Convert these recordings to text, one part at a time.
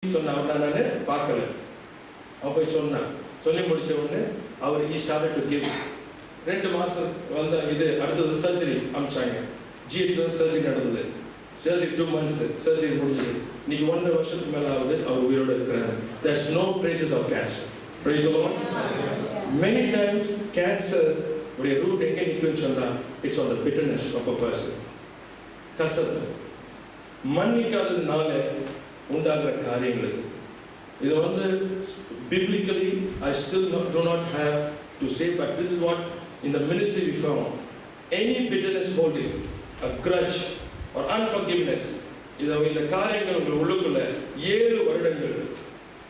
சொன்ன அவர் நான் பார்க்கல. அவன் போய் சொன்னான். சொல்லி முடிச்ச உடனே அவர் he started to give. 2 மாசம் வந்த இது அடுத்தது சர்ஜரி அமிச்சாங்க. ஜிஹெச்ல சர்ஜரி நடந்தது. சர்ஜரி 2 months சர்ஜரி முடிஞ்சது. இன்னைக்கு 1.5 வருஷத்துக்கு மேல ஆகுது அவர் உயிரோட இருக்கிறார். There's no traces of cancer. Praise the Lord. Many times cancer உடைய ரூட் எங்க நிக்குன்னு சொன்னா it's on the bitterness of a person. கசப்பு மன்னிக்காததுனால உண்டாகிற காரியங்கள் இது வந்து biblically I still do not have to say, but this is what in the ministry we found. Any bitterness holding, a grudge or unforgiveness, இந்த காரியங்கள் உங்கள் உள்ளுக்குள்ள 7 வருடங்கள்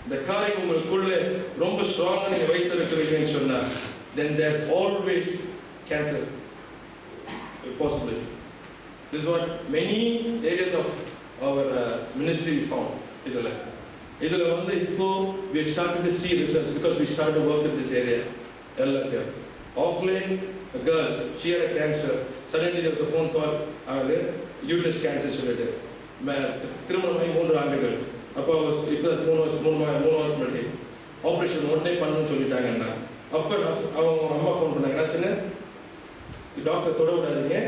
இந்த காரியம் உங்களுக்குள்ள ரொம்ப ஸ்ட்ராங்கா நீங்க வைத்திருக்கிறீங்கன்னு சொன்னா then there's always cancer possibility. This is what many areas of our ministry we found. இதுல வந்து இப்போ we have started to see results because we started to work in this area. Off late, a girl, she had a cancer. Suddenly there was a phone call, uterus cancer சொல்லிட்டு திருமணமாகி 3 ஆண்டுகள். அப்போ இப்போ 3 வருஷம் முன்னாடி ஆப்ரேஷன் உடனே பண்ணணும்னு சொல்லிட்டாங்கன்னா அப்போ அவங்க அம்மா ஃபோன் பண்ணாங்க. என்ன டாக்டர் தொட விடாதீங்க,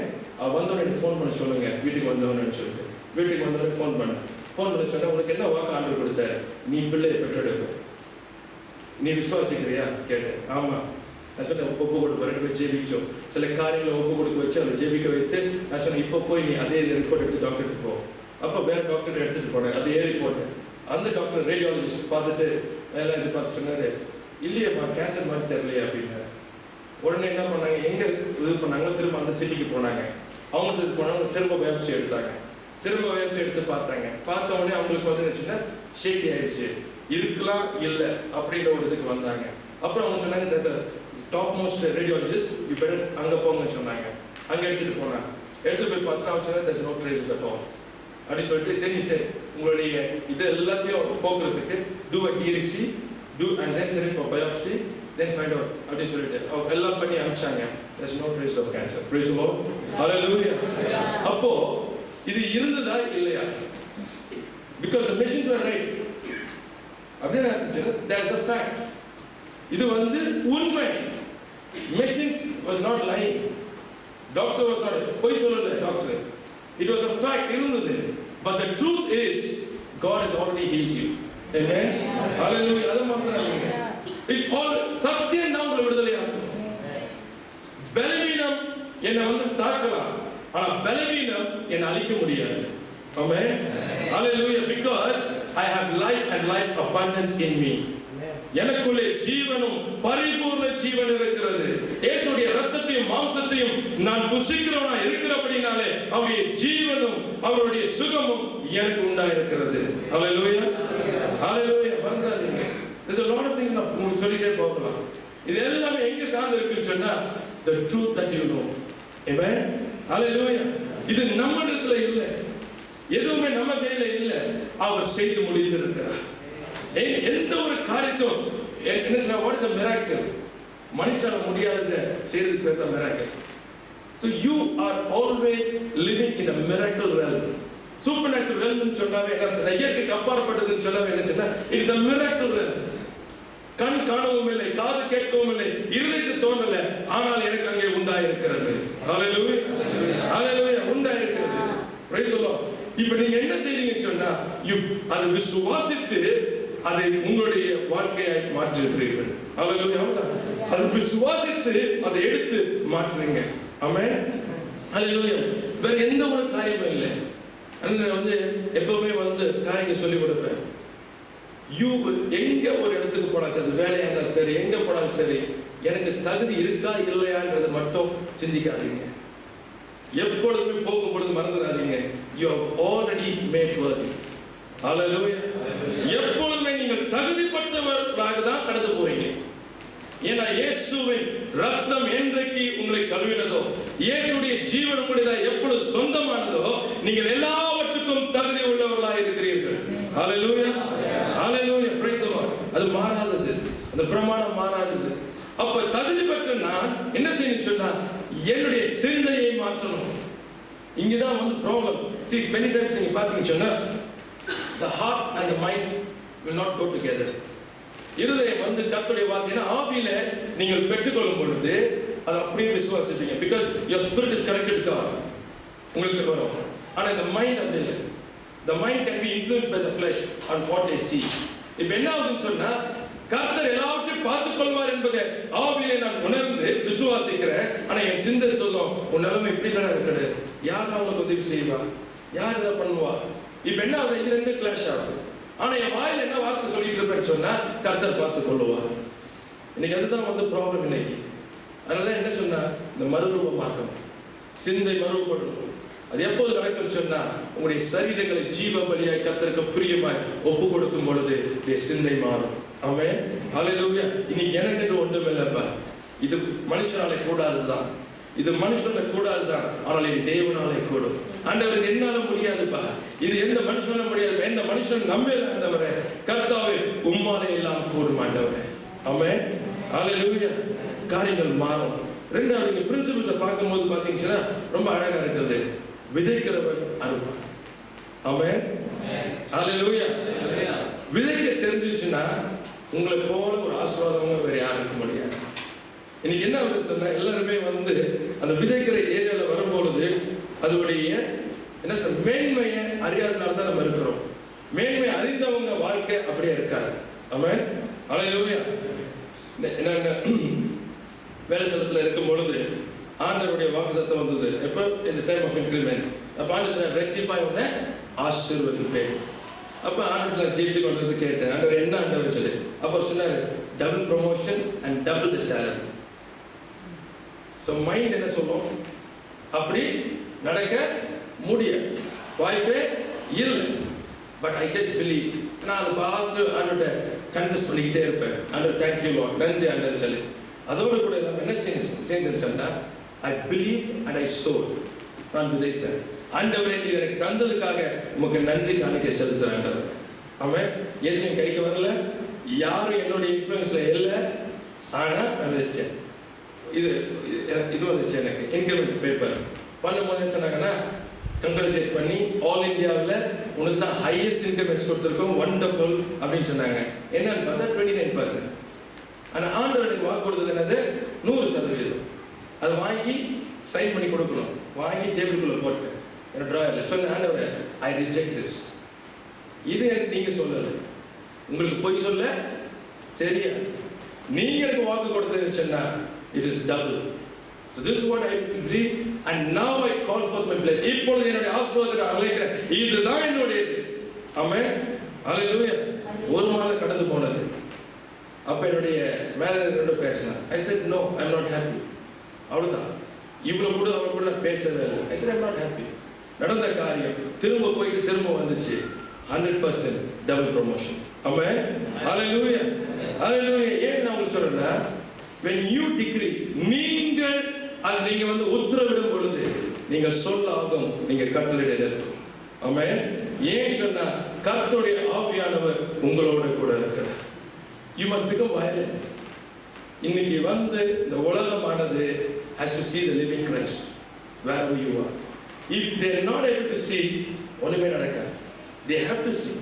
வந்தோடனே ஃபோன் பண்ண சொல்லுங்க வீட்டுக்கு வந்தவனு சொல்லிட்டு வீட்டுக்கு வந்தோடனே ஃபோன் பண்ணேன். ஃபோன் பண்ண சொன்னா உனக்கு என்ன வாக்கு ஆண்டவர் கொடுத்த, நீ பிள்ளையை பெற்றெடுப்ப, நீ விசுவாசிக்கிறியா கேட்டேன். ஆமா நான் சொன்னேன் ஒப்பு கொடுப்ப 2 பேர் ஜெபிச்சோம். சில காரியங்களை ஒப்பு கொடுக்க வச்சு அதை ஜெபிக்க வைத்து நான் சொன்னேன் இப்போ போய் நீ அதே ரிப்போர்ட் எடுத்து டாக்டருக்கு போ. அப்போ வேற டாக்டர் எடுத்துட்டு போனேன். அதே ரிப்போர்ட் அந்த டாக்டர் ரேடியாலஜிஸ்ட் பார்த்துட்டு எல்லாம் இது பார்த்து சொன்னாரு இல்லையம்மா கேன்சர் மாதிரி தெரியலையா அப்படின்னாரு. உடனே என்ன பண்ணாங்க, எங்க இது பண்ணாங்க, திரும்ப அந்த சிட்டிக்கு போனாங்க. அவங்க இது போனாங்க, திரும்ப பயாப்சி எடுத்தாங்க. திரும்ப பயாப்சி எடுத்து பார்த்தாங்க. பார்த்த உடனே அவங்களுக்கு வந்து என்ன ஷேக்கி ஆயிடுச்சு, இருக்கலாம் இல்லை அப்படின்ற ஒரு இதுக்கு வந்தாங்க. அப்புறம் அவங்க சொன்னாங்க டாப் மோஸ்ட் ரேடியாலஜிஸ்ட் இப்போ அங்கே போங்கன்னு சொன்னாங்க. அங்கே எடுத்துட்டு போனாங்க. எடுத்து போய் பார்த்தா அவங்க சொன்னாங்க there's no traces at all அப்படின்னு சொல்லிட்டு தென் சரி உங்களுடைய இது எல்லாத்தையும் போக்குறதுக்கு do a DRC do and then send it for biopsy then find out அப்படின்னு சொல்லிட்டு அவங்க எல்லாம் பண்ணி அனுப்பிச்சாங்க. there's no trace of cancer. Praise the Lord. Hallelujah. அப்போ இது இருந்ததா இல்லையா? because the machines were right அப்படின்னா there's a fact. இது வந்து உண்மை. machines was not lying. doctor was not பொய் சொல்லல doctor. it was a fact இருந்தது. but the truth is God has already healed you. Amen. Hallelujah. அது மறந்துடாதீங்க. it's all சத்தியம் தான் உங்களை விடுதலையாக்கும். பலவீனம் என்னை வந்து தாக்கலாம், ஆனா பலவீனம் என்னை அழிக்க முடியாது. Amen. Hallelujah. because I have life and life abundance in me. எனக்குள்ளே ஜீவனும் பரிபூர்ண ஜீவன் இருக்கிறது. இயேசுடைய இரத்தத்தையும் மாம்சத்தையும் நான் புசிக்கிறவனா இருக்கிறபடினாலே அவருடைய ஜீவனும் அவருடைய சுகமும் எனக்கு உண்டாயிருக்கிறது. ஹல்லேலூயா. ஹல்லேலூயா. வந்தறாதீங்க. there's a lot of things நான் உங்களுக்கு சொல்லிட்டே போகலாம். இது எல்லாமே எங்க சார்ந்து இருக்குன்னு சொன்னா the truth that you know. Amen. Hallelujah. இது நம்ம இடத்துல இல்ல, எதுவுமே நம்ம கையில இல்ல, அவர் செய்து முடித்திருக்கிறார். எந்த ஒரு காரியத்தும் என்ன சொல்ற what is a miracle? மனுஷனால முடியாததை செய்யறதுக்கு பேர் தான் miracle. so you are always living in the miracle realm. supernatural realm னு சொன்னாவே என்ன சொல்ற, இயற்கைக்கு அப்பாற்பட்டதுன்னு சொன்னாவே என்ன சொல்ற, it is a miracle realm. கண் காணவும் இல்லை, காது கேட்கவும் இல்லை, இருதயத்துக்கு தோன்றல, ஆனால் எனக்கு அங்கே உண்டாயிருக்கிறது. ஹalleluya. ஹalleluya. உண்டாயிருக்கிறது. praise the Lord. இப்போ நீங்க என்ன செய்றீங்கன்னு சொன்னா அதை விசுவாசித்து அதை உங்களுடைய வாழ்க்கையாய் மாற்றுகிறீர்கள். ஹalleluya. அதை விசுவாசித்து அதை எடுத்து மாற்றுறீங்க. ஆமென். ஹalleluya. வேற எந்த ஒரு காரியமும் இல்லை. நான் வந்து எப்பவுமே வந்து காரியங்களை சொல்லி கொடுப்பேன். எங்க ஒரு இடத்துக்கு போனாலும் சரி, வேலையா இருந்தாலும் சரி, எங்க போனாலும் சரி, எனக்கு தகுதி இருக்கா இல்லையான்றதை மட்டும் சிந்திக்காதீங்க. எப்பொழுதுமே போகும்பொழுது மறந்துடாதீங்க, you have already made worthy. ஹalleluya. எப்பொழுதுமே நீங்கள் தகுதிப்பட்டவர்களாக தான் கடந்து போறீங்க. ஏன்னா இயேசுவின் ரத்தம் என்றைக்கு உங்களை கழுவினதோ, இயேசுடைய ஜீவன் உங்களுடையதா எப்பொழுது சொந்தமானதோ, நீங்கள் எல்லாவற்றுக்கும் தகுதி உள்ளவர்களாக இருக்கிறீர்கள். ஹalleluya. ஹalleluya. praise the Lord. அது மாறாதது, அந்த பிரமாணம் மாறாதது. அப்ப தகுதி பெற்ற நான் என்ன செய்யணும் சொன்னா என்னுடைய சிந்தையை மாற்றணும். இங்கதான் வந்து ப்ராப்ளம். see many times நீங்க பாத்தீங்க சொன்னா the heart and the mind will not go together. இருதயம் வந்து கர்த்தருடைய வார்த்தையை ஆவியில நீங்கள் பெற்றுக்கொள்ளும் பொழுது அது அப்படியே விசுவாசிப்பீங்க. because your spirit is connected to God. உங்களுக்கு வரும். ஆனா இந்த மைண்ட் அப்படி இல்லை. the mind can be influenced by the flesh on what they see. இப்போ என்ன ஆகுதுன்னு சொன்னா கர்த்தர் எல்லாவற்றையும் பார்த்துக் கொள்வார் என்பதை ஆவியிலே நான் உணர்ந்து விசுவாசிக்கிறேன். ஆனா என் சிந்தை சொல்லும் உன் நிலைமை இப்படி தானே இருக்குது, யார் அவங்களுக்கு உதவி செய்வா, யார் இதை பண்ணுவா. இப்ப என்ன ஆகுது, இது ரெண்டு கிளாஷ் ஆகுது. ஆனா என் வாயில என்ன வார்த்தை சொல்லிட்டு இருப்பேன்னு சொன்னா கர்த்தர் பார்த்துக் கொள்ளுவார். இன்னைக்கு அதுதான் வந்து ப்ராப்ளம் இன்னைக்கு. அதனால என்ன சொன்னா இந்த மறுரூபமாக்கணும், சிந்தை மறுரூபப்படணும். அது எப்போது நடக்கும் சொன்னா உங்களுடைய சரீரங்களை ஜீவ பலியாய் கர்த்தருக்கு பிரியமாய் ஒப்பு கொடுக்கும் பொழுது சிந்தை மாறும். ஆமென், ஹல்லேலூயா. இன்னைக்கு எனக்கு ஒன்றும் இல்லப்பா, இது மனுஷனாலே கூடாதுதான், இது மனுஷனால கூடாதுதான், ஆனால் என் தேவனாலே கூடும். ஆண்டவர் என்னால முடியாதுப்பா, இது எந்த மனுஷனால முடியாது, எந்த மனுஷன் நம்பல ஆண்டவரே, கர்த்தாவே உம்மாலே எல்லாம் கூடும் ஆண்டவரே. ஆமென், ஹல்லேலூயா. காரியங்கள் மாறும். ரெண்டாவது பிரின்சிபிள்ஸை பார்க்கும்போது பார்த்தீங்கன்னா ரொம்ப அழகா இருக்குது. விதைக்கிறவர் அறுப்பார். ஆமென், ஹல்லேலூயா. விதைக்க தெரிஞ்சிச்சுன்னா உங்களை போல ஒரு ஆசீர்வாதம் வேற யாருக்கு முடியாது. இன்னைக்கு என்ன சொன்னா எல்லாருமே வந்து அந்த விதைக்கிற ஏரியால வரும்பொழுது அதோடைய என்ன சொல்ற மேன்மையை அறியாதனால தான் நம்ம இருக்கிறோம். மேன்மை அறிந்தவங்க வாழ்க்கை அப்படியே இருக்காது. ஆமென், ஹல்லேலூயா. வேலை ஸ்தலத்தில் இருக்கும் பொழுது ஆண்டவருடைய வாக்குத்தத்தம் வந்தது. எப்போ இந்த டைம் ஆஃப் இன்க்ரிமெண்ட். அப்போ ஆண்டவர் ரெட்டிப்பாய் உடனே ஆசீர்வதிப்பேன். அப்போ ஆண்டவர் ஜெயிச்சு கொண்டது கேட்டேன். ஆண்டவர் என்ன ஆண்டவர் சொல்லி அப்போ சொன்னார் double promotion and double the salary. So mind என்ன சொல்லும், அப்படி நடக்க முடியாது, வாய்ப்பே இல்லை. But I just believe. நான் அதை பார்த்து ஆண்டோட கன்ஃபஸ் பண்ணிக்கிட்டே இருப்பேன். ஆண்டவர் தேங்க்யூ லார்ட், நன்றி ஆண்டவர் சொல்லி. அதோடு கூட என்ன செஞ்சேன்னு சொன்னா I believe and I sow. நான் விதைத்தேன். ஆண்டவரே நீர் எனக்கு தந்ததுக்காக உமக்கு நன்றி காணிக்க செலுத்துறேன் ஆண்டவர். ஆமென். எதுவும் கைக்கு வரல, யாரும் என்னுடைய இன்ஃப்ளூயன்ஸ்ல இல்லை, ஆனா நான் விதைச்சேன். இது வந்துச்சு எனக்கு இன்கிரிமெண்ட் பேப்பர் பண்ணும்போது சொன்னாங்கன்னா கங்க்ராச்சுலேட் பண்ணி ஆல் இந்தியாவில் உனக்கு தான் ஹையஸ்ட் இன்கிரிமெண்ட்ஸ் கொடுத்துருக்கோம், வண்டர்ஃபுல் அப்படின்னு சொன்னாங்க. என்னன்னு பார்த்தா 29%. ஆனால் ஆண்டவர் எனக்கு வாக்கு கொடுத்தது என்னது 100%. அதை வாங்கி சைன் பண்ணி கொடுக்கணும். வாங்கி டேபிள்குள்ளே போட்டு என்னோட ட்ராயரில் சொன்ன ஆண்டவர் ஐ ரிஜெக்ட் திஸ். இது எனக்கு நீங்கள் சொல்லலை, உங்களுக்கு போய் சொல்ல சரியா, நீங்கள் எனக்கு வாக்கு கொடுத்ததுன்னு சொன்னா it is double. So this is what I believe and now I call forth my blessing. இப்பொழுது என்னுடைய ஆசீர்வாதத்தை அழைக்கிறேன், இதுதான் என்னுடையது. ஆமென், ஹல்லேலூயா. ஒரு மாதம் கடந்து போனது. அப்ப என்னுடைய மேனேஜரோட பேசினேன். I said no, I am not happy. அவ்வளவுதான். இவ்வளவு கூட அவர் கூட பேசவே இல்லை. I said I am not happy. நடந்த காரியம் திரும்ப போயிட்டு திரும்ப வந்துச்சு. 100% டபுள் ப்ரமோஷன். ஆமென், ஹல்லேலூயா, ஹல்லேலூயா. ஏன் நான் உங்களுக்கு சொல்றேன்னா when you decree, நீங்கள் அது நீங்க வந்து உத்தரவிடும் பொழுது நீங்கள் சொல்லாகும், நீங்க கட்டளையிட இருக்கும். ஆமென். ஏன் சொன்னா கர்த்தருடைய ஆவியானவர் உங்களோட கூட இருக்கிறார். You must become violent. இன்னைக்கு வந்து இந்த உலகமானது has to see the living Christ wherever you are. If they are not able to see, ஒண்ணுமே நடக்காது. They have to see.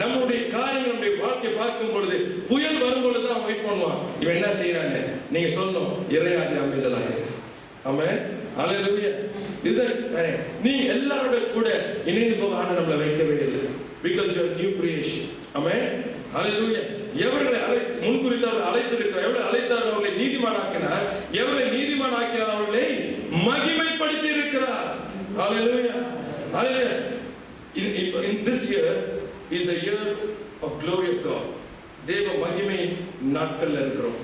நம்முடைய காரியங்களுடைய வாழ்க்கை பார்க்கும் பொழுது புயல் வரும் பொழுது தான் வெயிட் பண்ணுவான். இவன் என்ன செய்யறாங்க நீங்க சொல்லணும், இறையாதி அமைதலாக. ஆமென், ஹல்லேலூயா. இது நீங்க எல்லாரோட கூட இணைந்து போக ஆண்டவர் நம்மளை வைக்கவே இல்லை. because you are new creation. ஆமென், ஹல்லேலூயா. எவர்களை முன்குறித்தவர்கள் அழைத்திருக்கிறார், எவர்களை அழைத்தார் அவர்களை நீதிமானாக்கினார், எவர்களை நீதிமானாக்கினார் அவர்களை மகிமைப்படுத்தி இருக்கிறார். ஹல்லேலூயா, ஹல்லேலூயா. In this year is a year of glory of God. தேவ மகிமை நாட்கள்ல இருக்கிறோம்.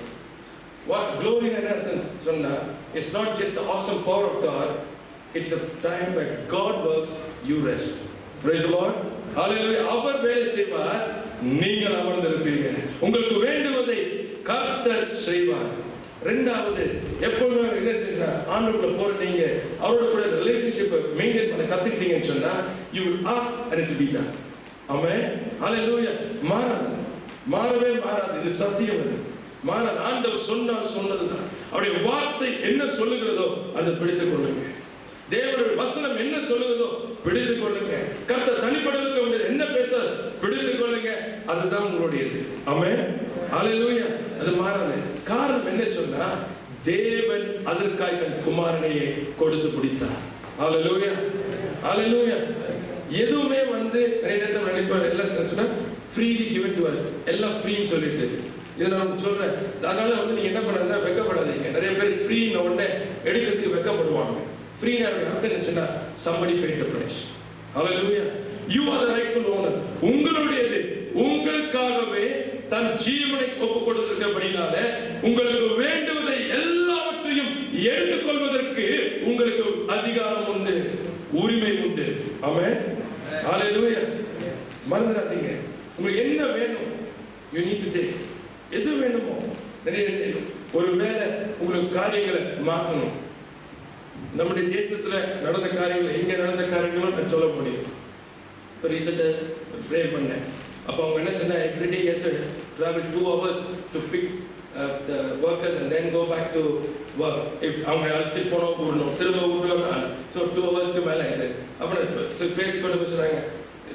What glory என்ன அர்த்தம் சொன்னா, it's not just the awesome power of God, it's a time where God works, you rest. Praise the Lord, hallelujah. அவர் வேலை செய்வார், நீங்கள் அமர்ந்திருப்பீங்க. உங்களுக்கு வேண்டுவதை கர்த்தர் செய்வார். ரெண்டாவது எப்பொழுதுமே என்ன செய்யறா, ஆண்டவருக்குள்ள போற நீங்க அவரோட கூட ரிலேஷன்ஷிப்பை மெயின்டைன் பண்ண கத்துக்கிட்டீங்கன்னு சொன்னா you will ask and it will be done. ஆமென், ஹல்லேலூயா. மாறாது, மாறவே மாறாது. இது சத்தியம். இது மாறாது. ஆண்டவர் சொன்னார், சொன்னதுதான். அவருடைய வார்த்தை என்ன சொல்லுகிறதோ அதை பிடித்துக் கொள்ளுங்க. தேவனுடைய வசனம் என்ன சொல்லுவதோ பிடித்துக் கொள்ளுங்க. கர்த்தர் தனிப்படத்தில் உங்களுக்கு என்ன பேச பிடித்துக் கொள்ளுங்க. அதுதான் உங்களுடையது. ஆமென். ஹல்லேலூயா. அது மாறாது. காரணம் என்ன சொன்னா, தேவன் அதற்காக தன் குமாரனையே கொடுத்து பிடித்தார். ஹல்லேலூயா. ஹல்லேலூயா. எதுவுமே நிறைய நேரம் நினைப்பார் எல்லாம் சொன்னா ஃப்ரீலி கிவன் டு அஸ், எல்லாம் ஃப்ரீன்னு சொல்லிட்டு. இதை நான் சொல்றேன். அதனால நீங்க என்ன பண்ணாதுன்னா வெக்கப்படாதீங்க. நிறைய பேர் ஃப்ரீன்னு உடனே எடுக்கிறதுக்கு வெக்கப்படுவாங்க. ஃப்ரீனா அர்த்தம் என்னச்சுன்னா somebody paid the price. Hallelujah. You are the rightful owner. உங்களுடையது. உங்களுக்காகவே தன் ஜீவனை ஒப்புக் கொடுத்திருக்கிறபடினால உங்களுக்கு வேண்டுவதை எல்லாவற்றையும் எடுத்துக்கொள்வதற்கு உங்களுக்கு அதிகாரம் உண்டு, உரிமை உண்டு. ஆமென். ஹல்லேலூயா. மறந்துடாதீங்க. உங்களுக்கு என்ன வேணும், you need to take. எது வேணுமோ நிறைய வேணும். ஒருவேளை உங்களுக்கு காரியங்களை மாற்றணும். நம்முடைய தேசத்துல நடந்த காரியங்கள், எங்க நடந்த காரியங்களும் நான் சொல்ல முடியும். இப்போ ரீசெண்டா ப்ரே பண்ணேன். அப்போ அவங்க என்ன சொன்னா, every day has to travel 2 hours to pick the workers and then go back to work. அவங்க அழைச்சிட்டு போனோம், விடணும், திரும்ப விட்டுவாங்க. ஸோ 2 ஹவர்ஸ்க்கு மேலே இது அப்புறம் பேசிக்கொண்டு சொன்னாங்க,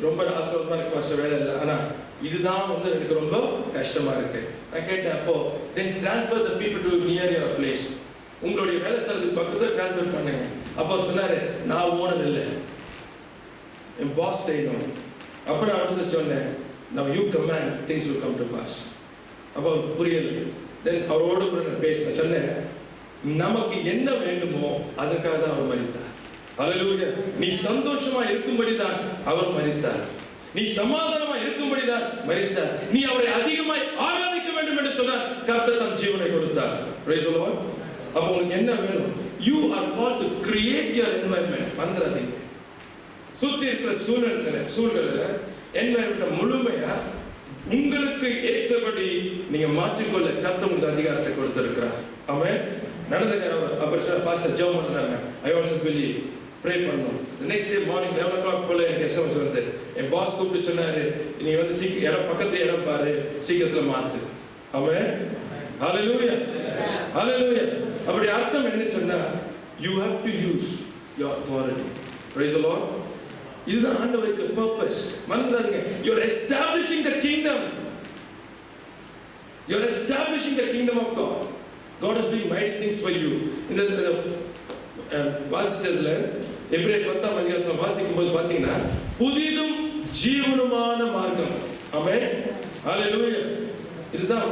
ரொம்ப ஆசிரமமாக இருக்கு மாஸ்டர், வேலை இல்லை, ஆனால் இதுதான் எனக்கு ரொம்ப கஷ்டமா இருக்கு. நான் கேட்டேன், அப்போ then transfer the people to near your place. உங்களுடைய வேலை ஸ்தலத்துக்கு பக்கத்தில் டிரான்ஸ்ஃபர் பண்ணுங்க. அப்போ சொன்னாரு, நான் ஓனர் இல்லை, என் பாஸ் செய்யணும். அப்போ நான் அடுத்து சொன்னேன், now you command, things will come to pass. அப்போ புரியல. தென் அவரோடு கூட நான் பேசினேன். சொன்னேன், நமக்கு என்ன வேண்டுமோ அதற்காக தான் அவர் மரித்தார். ஹல்லேலூயா. நீ சந்தோஷமா இருக்கும்படிதான் அவர் மரித்தார். நீ சமாதானமா இருக்கும்படிதான் மரித்தார். நீ அவரை அதிகமாய் ஆராதிக்க வேண்டும் என்று சொன்னார். கர்த்தர் தம் ஜீவனை கொடுத்தார். Praise the Lord. அப்போ உங்களுக்கு என்ன வேணும்? You are called to create your environment. மறந்துடாதீங்க. சுத்தி இருக்கிற சூழ்நிலை என்வாயர்மெண்ட் முழுமையா உங்களுக்கு ஏற்றபடி நீங்க மாற்றிக்கொள்ள கர்த்தர் உங்களுக்கு அதிகாரத்தை கொடுத்திருக்கிறார். ஆமென். நடந்த அப்புறம் பாஸ்டர் ஜெபம் பண்ணாங்க. I also believe ப்ரே பண்ணணும். நெக்ஸ்ட் டே மார்னிங் 11 o'clock போல எனக்கு எஸ்எம்எஸ் வருது. என் பாஸ் கூப்பிட்டு சொன்னாரு, நீ சீக்கிரம் பக்கத்துல இடம் பாரு, சீக்கிரத்துல மாத்து. ஆமென். ஹல்லேலூயா. ஹல்லேலூயா. அப்படி அர்த்தம் என்ன சொன்னா, you have to use your authority. Praise the Lord. இதுதான் ஆண்டவருக்கு purpose. மறந்துடாதீங்க. You are establishing the kingdom. You are establishing the kingdom of God. God is doing mighty things for you. இந்த வாசிச்சதுல எபிரேயர் 10ஆம் அதிகாரத்துல வாசிக்கும்போது பாத்தீங்கன்னா, புதிதும் ஜீவனுமான மார்க்கம். ஆமென். ஹல்லேலூயா. இதுதான்.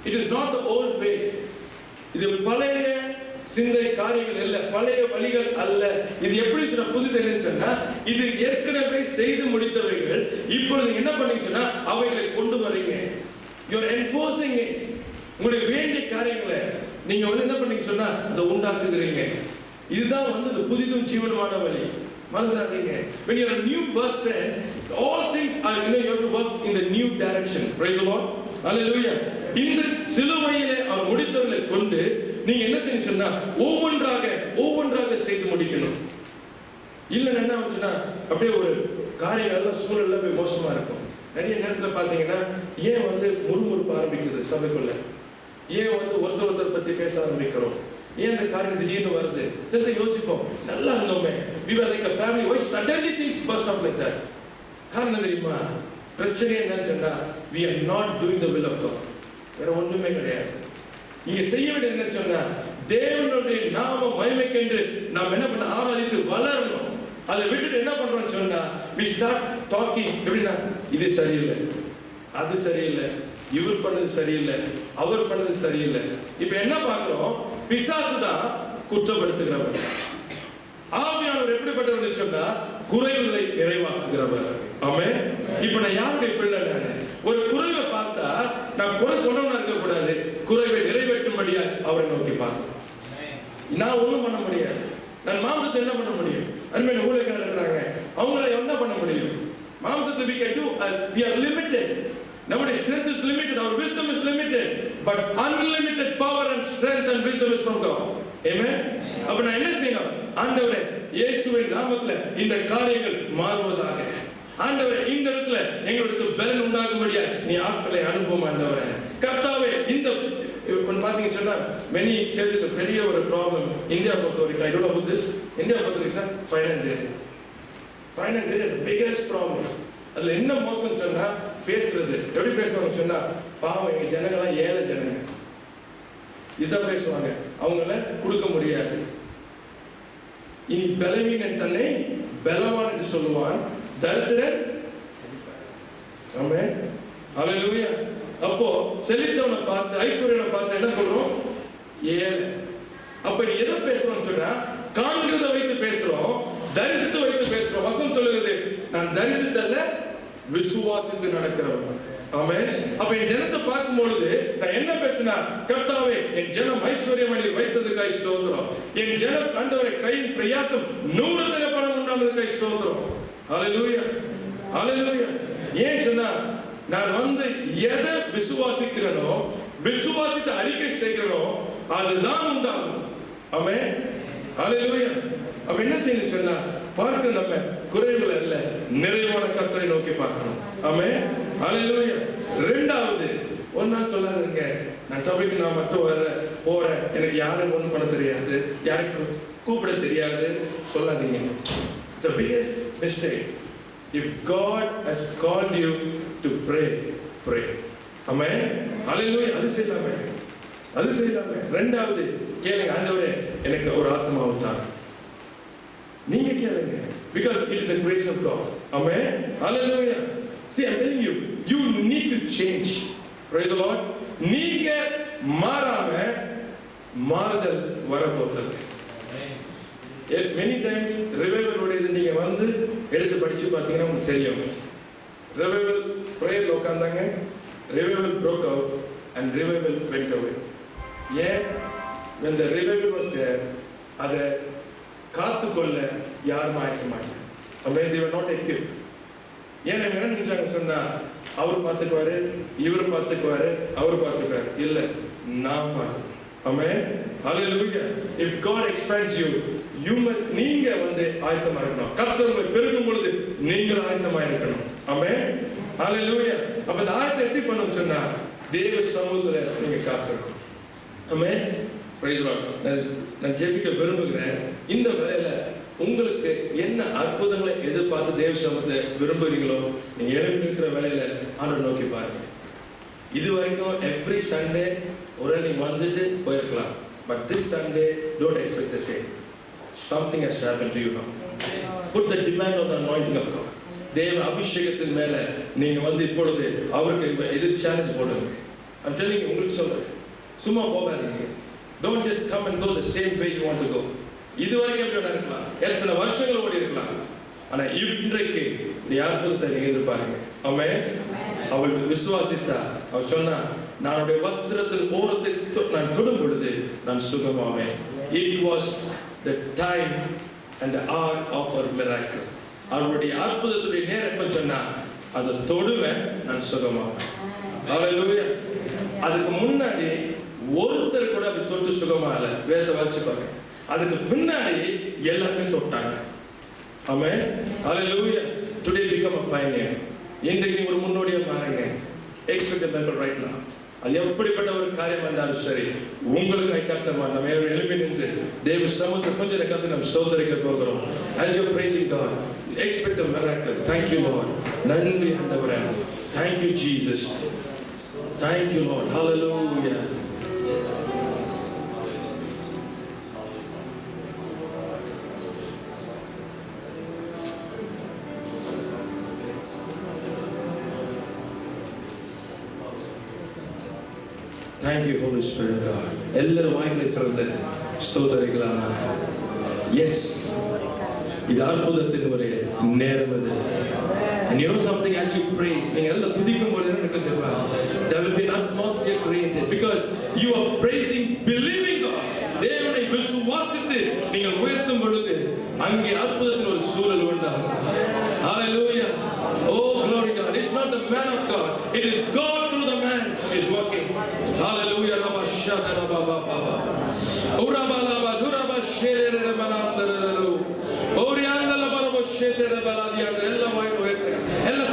It is not the old way. இது பழைய சிந்தை காரியங்கள் அல்ல, பழைய வழிகள் அல்ல. இது எப்படி சொன்னா, புதுசு என்னன்னு சொன்னா, இது ஏற்கனவே செய்து முடித்தவைகள் இப்பொழுது என்ன பண்ணீங்கன்னா அவைகளை கொண்டு வரீங்க. You are enforcing it. உங்களுக்கு வேண்டிய காரியங்களை நீங்க என்ன பண்ணீங்க சொன்னா அதை உண்டாக்குகிறீங்க. இதுதான் புதிதும் ஜீவனுமான வழி. மறந்துடாதீங்க. When you are a new person, all things are, you have to work in the new direction. Praise the Lord. Hallelujah. இந்த சிலுவையிலே அவர் முடித்தவர்களை கொண்டு நீங்க என்ன செய்யணும் சொன்னா, ஒவ்வொன்றாக செய்து முடிக்கணும். இல்லைன்னா என்ன ஆச்சுன்னா, அப்படியே ஒரு காரியம் எல்லாம் சூழல்ல போய் மோசமா இருக்கும். நிறைய நேரத்துல பாத்தீங்கன்னா, ஏன் முறுமுறுப்பு ஆரம்பிக்குது சபைக்குள்ள, ஏன் ஒருத்தர் பத்தி பேச ஆரம்பிக்கிறோம், ஏன் அந்த காரியம் திடீர்னு வருது, சரி யோசிப்போம், நல்லா இருந்தோமே, we were like a family, why suddenly things burst out like that? காரணம் தெரியுமா? பிரச்சனை என்னன்னு சொன்னா, we are not doing the will of God. வேற ஒண்ணுமே கிடையாது. இங்க செய்ய வேண்டியது என்ன சொன்னா, தேவனுடைய நாம மகிமைக்கென்று நாம் என்ன பண்ண ஆராதித்து வளரணும். அதை விட்டுட்டு என்ன பண்றோம்னு சொன்னா, we start talking எப்படின்னா, இது சரியில்லை, அது சரியில்லை, இவர் பண்ணது சரியில்லை, அவர் பண்ணது சரியில்லை. இப்ப என்ன பார்க்கிறோம், பிசாசு தான் குற்றப்படுத்துகிறவர், ஆவியானவர் எப்படிப்பட்டவர் சொன்னா குறைவுகளை நிறைவாக்குகிறவர். ஆமென். இப்ப நான் யாருடைய பிள்ளை? ஒரு குறைவை பார்த்தா நான் குறை சொல்லணும்னு இருக்கக்கூடாது, குறைவை நிறைவேற்றும்படியா அவரை நோக்கி பார்க்கணும். நான் ஒண்ணும் பண்ண முடியாது. நான் மாம்சத்தை என்ன பண்ண முடியும்? அருமையான ஊழியக்காரர் இருக்கிறாங்க, அவங்களை என்ன பண்ண முடியும்? மாம்சத்தை we can do, we are limited. நம்முடைய strength is limited, our wisdom is limited, but unlimited power and strength and wisdom is from God. Amen. அப்ப நான் என்ன செய்யணும்? ஆண்டவரே, இயேசுவின் நாமத்துல இந்த காரியங்கள் மாறுவதாக. ஆண்டவரே, இந்த இடத்துல எங்களுக்கு பலன் உண்டாகும்படியா நீ ஆட்களை அனுப்பும். ஆண்டவரே கர்த்தாவே, இந்த பாத்தீங்கன்னு சொன்னா many churches பெரிய ஒரு ப்ராப்ளம் இந்தியா பொறுத்த வரைக்கும், I don't know about this, India பொறுத்தவரைக்கும் sir finance area. Finance area is biggest problem. அதுல என்ன மோசம் சொன்னா பேசுறது எப்படி பேசுவாங்க சொன்னா, பாவம் எங்க ஜனங்கள்லாம் ஏழை ஜனங்க, இதான் பேசுவாங்க, அவங்கள கொடுக்க முடியாது. இனி பலவீனன் தன்னை பலவான் என்று சொல்லுவான், தரித்திரன். ஆமென், ஹல்லேலூயா. அப்போ செழித்தவனை பார்த்து ஐஸ்வர்யனை பார்த்து என்ன சொல்றோம்? ஏழை. அப்ப நீ எதை பேசுறோம்னு சொன்னா, காண்கிறத வைத்து பேசுறோம், தரிசித்து வைத்து பேசுறோம். வசனம் சொல்லுகிறது, நான் தரிசித்தல்ல விசுவாசித்து நடக்கிறவன். ஆமென். அப்ப என் ஜனத்தை பார்க்கும் பொழுது நான் என்ன பேசினா, கர்த்தாவே என் ஜனம் ஐஸ்வர்யமணி வைத்ததுக்காய் ஸ்தோத்திரம், என் ஜனம் ஆண்டவரே கையின் பிரயாசம் 100 தடவை பணம் உண்டானதுக்காய் ஸ்தோத்திரம். ஹல்லேலூயா, ஹல்லேலூயா. ஏன் சொன்னா, நான் வந்து எதை விசுவாசிக்கிறேனோ, விசுவாசித்து அறிக்கை செய்கிறேனோ அதுதான் உண்டாகும். ஆமென், ஹல்லேலூயா. அப்ப என்ன செய்யணும் சொன்னா, பார்க்க நம்ம குறைவுகள் அல்ல, நிறைவான கர்த்தரை நோக்கி பார்க்கணும். ஆமென், ஹல்லேலூயா. இரண்டாவது, ஒரு நாள் சொல்லாதீங்க, நான் சபைக்கு நான் மட்டும் போறேன், எனக்கு யாரும் ஒன்றும் பண்ண தெரியாது, யாருக்கும் கூப்பிட தெரியாது சொல்லாதீங்க. It's the biggest mistake. If God has called you to pray, pray. Amen, hallelujah. அது செய்யலாமே, அது செய்யலாமே. இரண்டாவது கேளுங்க, ஆண்டவரே எனக்கு ஒரு ஆத்மாவை தாங்க. நீங்க கேளுங்க, because it is the grace of God. Amen, hallelujah. See, I'm telling you, you need to change. Praise the Lord. நீங்க மாறாம மாறுதல் வரப்போகுது. Many times revival உடையது நீங்க வந்து எடுத்து படிச்சு பார்த்தீங்கன்னா உங்களுக்கு தெரியும். Revival prayer உட்கார்ந்தாங்க, revival broke out and revival went away. Yeah, when the revival was there, அதை காத்துக்கொள்ள யாரும் ஆயத்தமாயில்லை. Amen, they were not equipped. ஏன் என்ன நினைச்சாங்க சொன்னா, அவர் பார்த்துக்குவாரு, இவர் பார்த்துக்குவாரு, அவர் பார்த்துக்குவாரு. இல்ல, நான் பார்க்கணும். Amen, hallelujah. If God expands you, நீங்க வந்து ஆயத்தமா இருக்கணும். கர்த்தர் உங்களை பெருகும் பொழுது நீங்கள் ஆயத்தமா இருக்கணும். Amen, hallelujah. அப்ப இந்த ஆயத்தை எப்படி பண்ணணும் சொன்னா, தேவ சமூகத்துல நீங்க காத்திருக்கணும். Amen, praise the Lord. நான் ஜெபிக்க விரும்புகிறேன். இந்த வேளையில உங்களுக்கு என்ன அற்புதங்களை எதிர்பார்த்து தேவ சமூகத்தை விரும்புகிறீங்களோ, நீங்க எழுப்பி இருக்கிற வேலையில ஆண்டவரை நோக்கி பாருங்க. இது வரைக்கும் எவ்ரி சண்டே ஒரு நீங்க வந்துட்டு போயிருக்கலாம், but this Sunday don't expect the same. Something has to happen to you now. Put the demand on the anointing of God. தேவ அபிஷேகத்தின் மேல நீங்க வந்து இப்பொழுது அவருக்கு எதிர் சேலஞ்ச் போடுங்க. I'm telling you, உங்களுக்கு சொல்றேன், சும்மா போகாதீங்க. Don't just come and go the same way you want to go. இது வரைக்கும் எப்படி இருக்கலாம், எத்தனை வருஷங்கள் ஓடி இருக்கலாம், ஆனா இன்றைக்கு நீ அற்புதத்தை நீங்க எதிர்பாருங்க. ஆமென். அவள் விசுவாசித்தா, அவள் சொன்னா, நானுடைய வஸ்திரத்தின் ஓரத்தை நான் தொடும் பொழுது நான் சுகமாவேன். It was the time and the hour of her miracle. அவளுடைய அற்புதத்துடைய நேரம் எப்ப சொன்னா, அதை தொடுவேன், நான் சுகமாவேன். ஹல்லேலூயா. அதுக்கு முன்னாடி ஒருத்தர் கூட அப்படி தொட்டு சுகமாகல. வேதத்தை வாசிச்சு பாருங்க. அதுக்கு பின்னாடி எல்லாமே தொட்டாங்க. ஆமென், ஹல்லேலூயா. Today become a pioneer. இன்றைக்கு நீங்க ஒரு முன்னோடியா மாறுங்க. Expect a miracle right now. அது எப்படிப்பட்ட ஒரு காரியம் இருந்தாலும் சரி, உங்களுக்கு கர்த்தர் நம்ம எழுப்பி நின்று தேவ சமூகத்தை கொஞ்சம் கர்த்தர் நம்ம சோதரிக்க போகிறோம். As you are praising God, expect a miracle. Thank you Lord. நன்றி ஆண்டவரே. Thank you Jesus. Thank you Lord. Hallelujah. Thank you Holy Spirit God. எல்லாரும் வாய்களை திறந்து ஸ்தோத்திரிக்கலாமா? எஸ், இது அற்புதத்தின் ஒரு நேரம் இது. And you know something, as you praise, நீங்க எல்லாம் துதிக்கும் பொழுது என்ன நினைச்சா, there will be an atmosphere created because you are praising, believing God. தேவனை விசுவாசித்து நீங்கள் உயர்த்தும் பொழுது அங்கே அற்புதத்தின் ஒரு சூழல் உண்டாகும். Hallelujah. Oh glory God. It's not the man of God, it is God through the man is working. Hallelujah. Rabba shada rabba baba. Uraba laba duraba shere rabba nandararu. Orianda laba rabba shere rabba ladiandra. Ella vayu etra. Ella